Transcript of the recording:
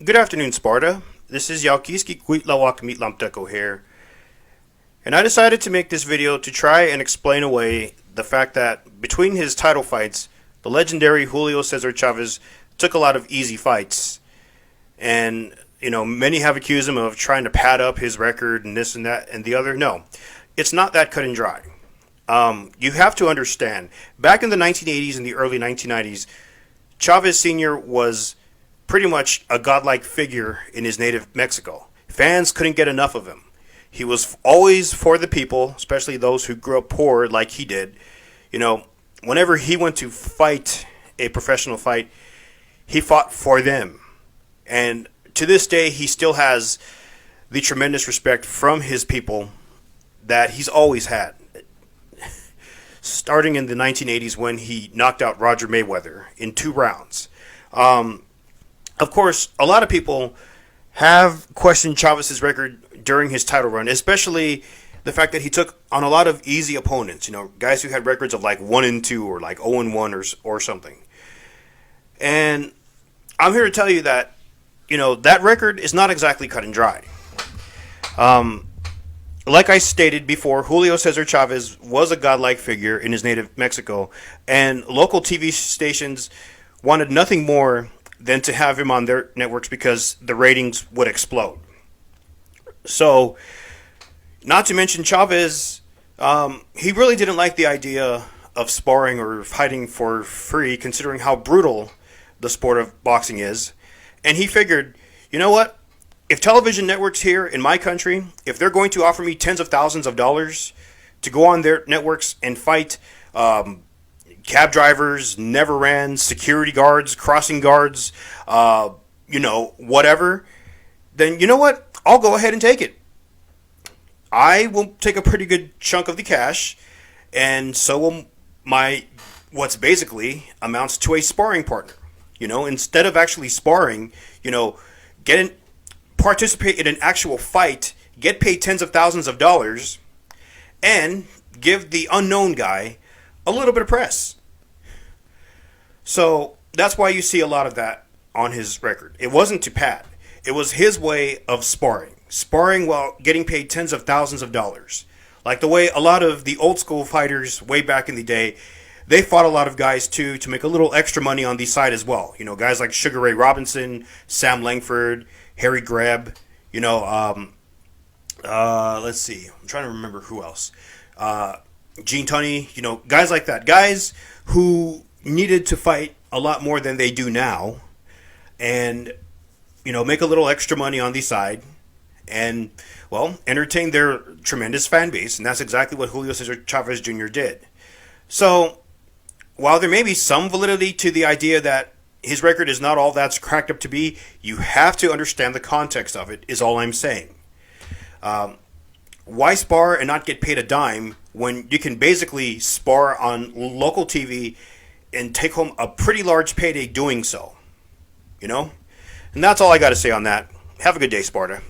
Good afternoon, Sparta. This is Yalkiski Kwitlawak Mitlamteko here, and I decided to make this video to try and explain away the fact that between his title fights, the legendary Julio Cesar Chavez took a lot of easy fights, and many have accused him of trying to pad up his record and this and that and the other. No, it's not that cut and dry. You have to understand, back in the 1980s and the early 1990s, Chavez Sr. was pretty much a godlike figure in his native Mexico. Fans couldn't get enough of him. He was always for the people, especially those who grew up poor like he did. Whenever he went to fight a professional fight, he fought for them. And to this day, he still has the tremendous respect from his people that he's always had. Starting in the 1980s when he knocked out Roger Mayweather in 2 rounds. Of course, a lot of people have questioned Chavez's record during his title run, especially the fact that he took on a lot of easy opponents, guys who had records of like 1-2 or like 0-1 or something. And I'm here to tell you that, that record is not exactly cut and dry. Like I stated before, Julio Cesar Chavez was a godlike figure in his native Mexico, and local TV stations wanted nothing more than to have him on their networks because the ratings would explode. So, not to mention Chavez, he really didn't like the idea of sparring or fighting for free, considering how brutal the sport of boxing is. And he figured, you know what? If television networks here in my country, if they're going to offer me tens of thousands of dollars to go on their networks and fight cab drivers, never ran, security guards, crossing guards, whatever, then you know what? I'll go ahead and take it. I will take a pretty good chunk of the cash, and so will what's basically amounts to a sparring partner. Instead of actually sparring, participate in an actual fight, get paid tens of thousands of dollars, and give the unknown guy a little bit of press. So that's why you see a lot of that on his record. It wasn't to pad. It was his way of sparring while getting paid tens of thousands of dollars. Like the way a lot of the old school fighters way back in the day, they fought a lot of guys too to make a little extra money on the side as well. Guys like Sugar Ray Robinson, Sam Langford, Harry Greb, let's see, I'm trying to remember who else. Gene Tunney, guys like that. Guys who needed to fight a lot more than they do now and, make a little extra money on the side and, entertain their tremendous fan base. And that's exactly what Julio Cesar Chavez Jr. did. So, while there may be some validity to the idea that his record is not all that's cracked up to be, you have to understand the context of it, is all I'm saying. Why spar and not get paid a dime when you can basically spar on local TV and take home a pretty large payday doing so? And that's all I got to say on that. Have a good day, Sparta.